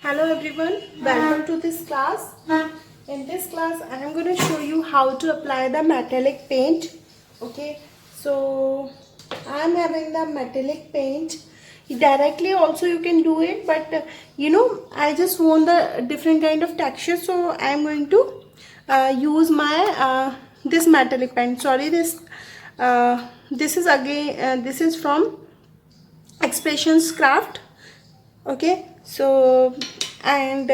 Hello everyone, welcome to this class. In this class I am going to show you how to apply the metallic paint. Okay, so I am having the metallic paint. Directly also you can do it, but I just want the different kind of texture, so I am going to use my this metallic paint. Sorry, this is again this is from Expressions Craft. Okay, so and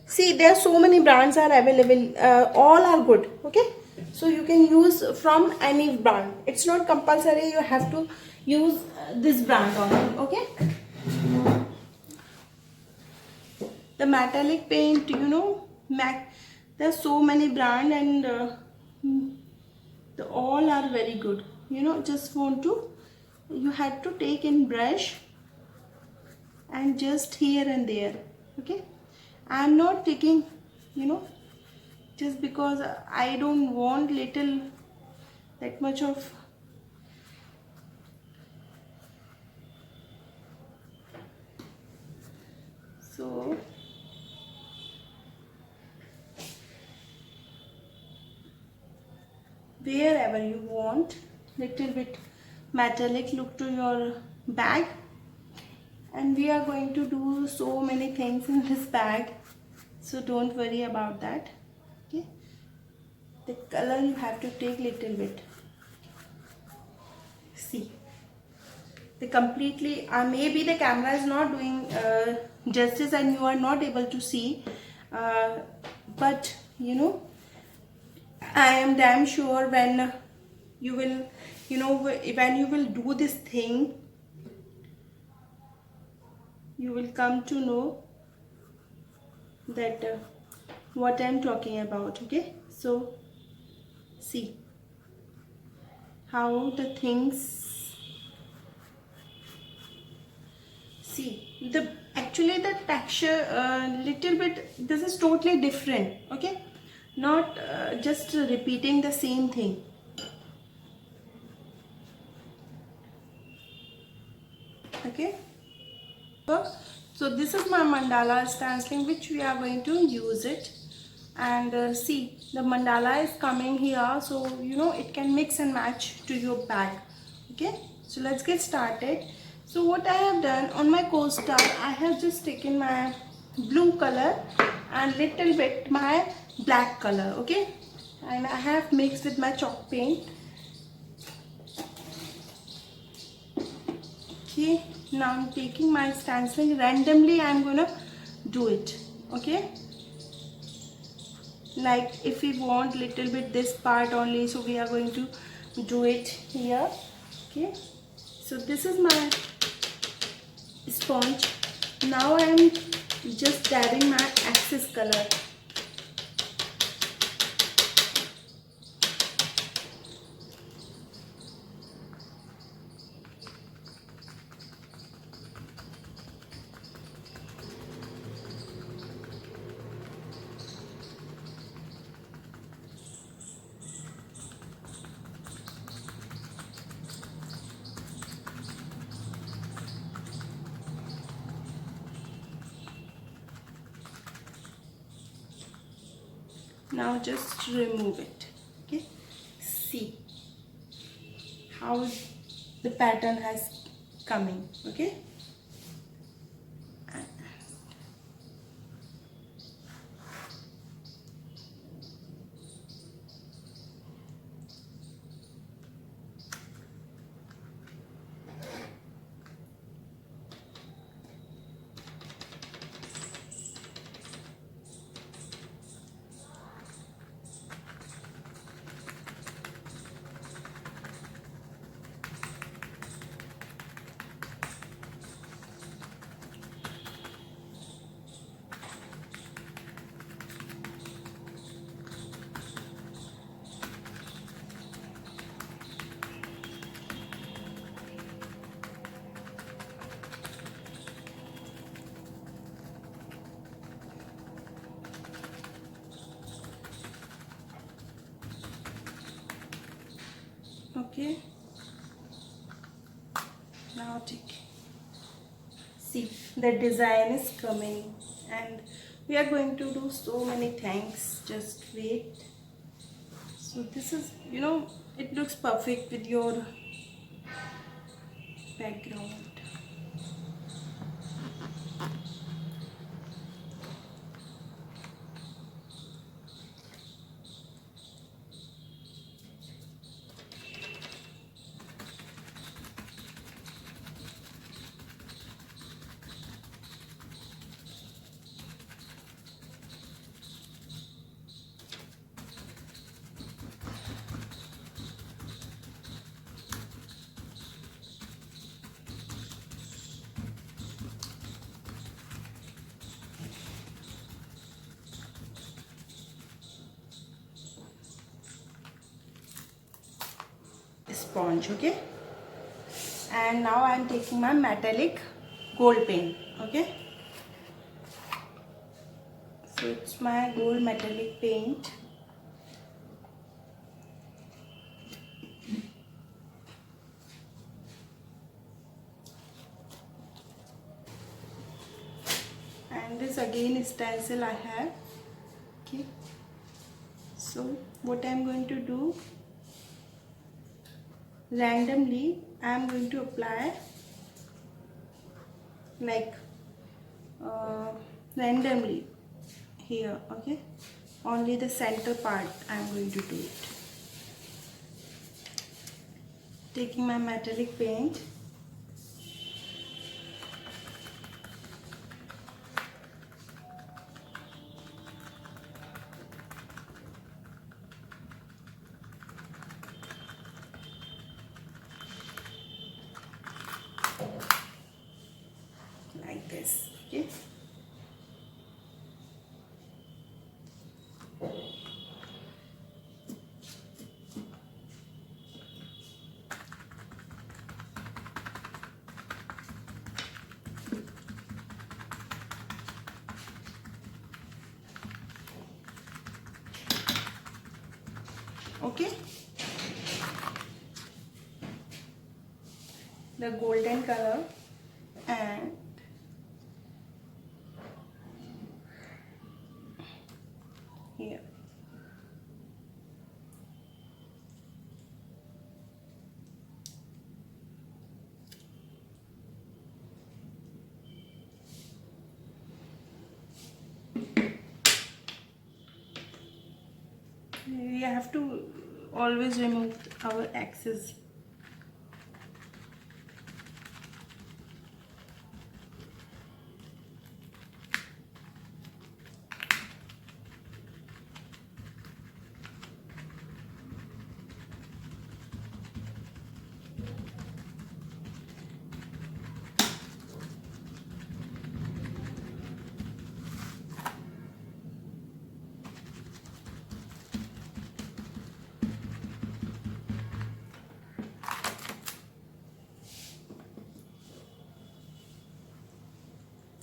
see, there are so many brands are available, all are good. Okay, so you can use from any brand. It's not compulsory you have to use this brand only. Okay, the metallic paint, there are so many brand, and all are very good. Just want to, you had to take in brush and just here and there. Okay, I'm not taking, you know just because I don't want little that much of. So wherever you want little bit metallic look to your bag, and we are going to do so many things in this bag, so don't worry about that. Okay, the color you have to take little bit. See, the completely maybe the camera is not doing justice and you are not able to see, but I am damn sure when you will, when you will do this thing, you will come to know that what I am talking about. Okay, so see how the things, see the actually the texture little bit, this is totally different. Okay, not just repeating the same thing. Okay, so this is my mandala stenciling which we are going to use it, and see the mandala is coming here, so it can mix and match to your bag. Okay, so let's get started. So what I have done on my coaster, I have just taken my blue color and little bit my black color. Okay, and I have mixed with my chalk paint. Okay, now I'm taking my stenciling randomly, I'm gonna do it. Okay, like if we want little bit this part only, so we are going to do it here. Okay, so this is my sponge. Now I am just dabbing my access color. Now just remove it. Okay, see how the pattern has coming. Okay, okay, now take, see see, the design is coming and we are going to do so many things. Just wait. So this is, it looks perfect with your background. Sponge, okay, and now I am taking my metallic gold pen, okay. So it's my gold metallic paint. And this again stencil I have, okay. So what I am going to do, randomly I am going to apply like randomly here, okay. Only the center part I am going to do it. Taking my metallic paint, like this, okay. Okay, the golden color and here. We have to always remove our excess.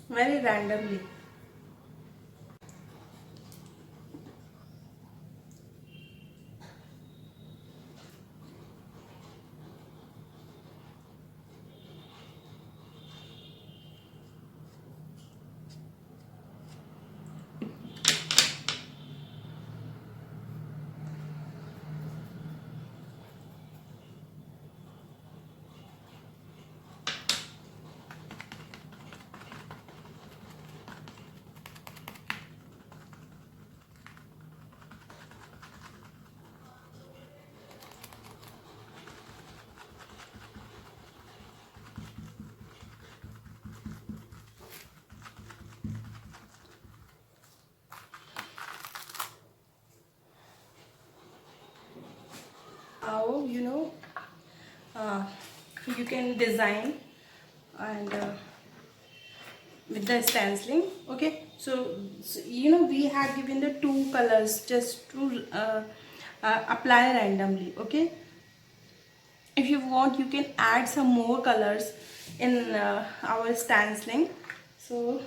Very randomly. How you can design and with the stenciling, okay. So we have given the two colors just to apply randomly, okay. If you want, you can add some more colors in our stenciling. So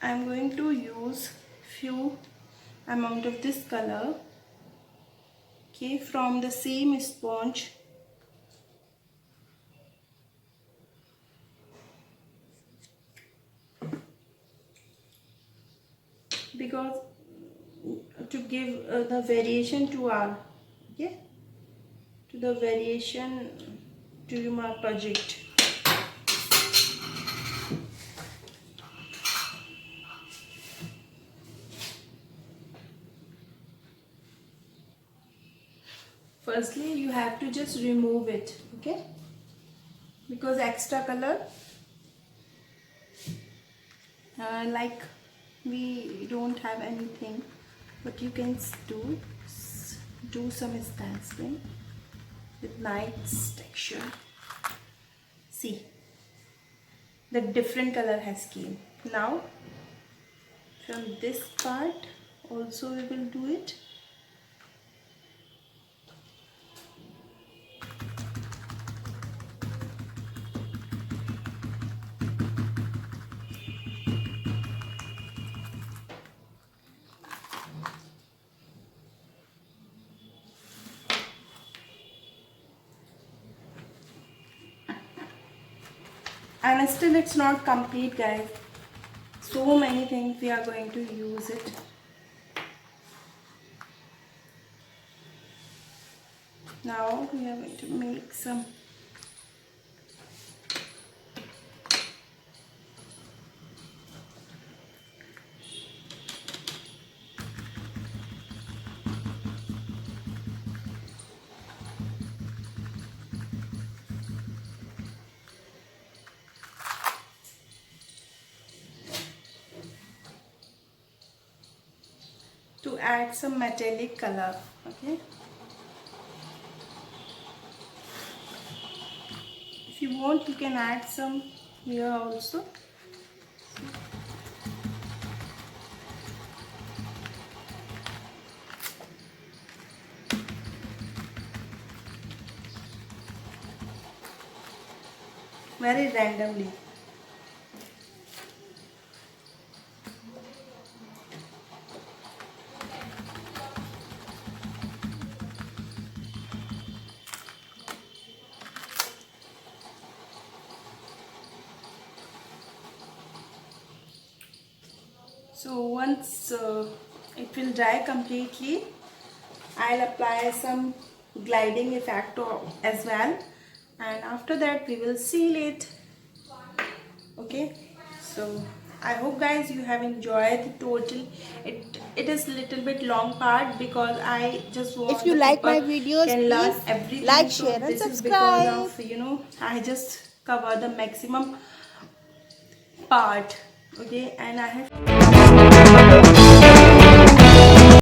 I'm going to use few amount of this color, okay, from the same sponge. because to give the variation to our, okay, to the variation to my project. Firstly, you have to just remove it, okay, because extra color, like we don't have anything, but you can do some stenciling with nice texture. See, the different color has came. Now from this part also we will do it. And still it's not complete, guys. So many things we are going to use it. Now we are going to make some to add some metallic color, okay. If you want, you can add some here also. Very randomly. So once it will dry completely, I'll apply some gliding effect as well, and after that we will seal it. Okay, so I hope guys you have enjoyed the total. It is little bit long part because I just want If you like my videos, can learn please everything. like, So share and this is subscribe. because of, you know, I just cover the maximum part, okay, and I have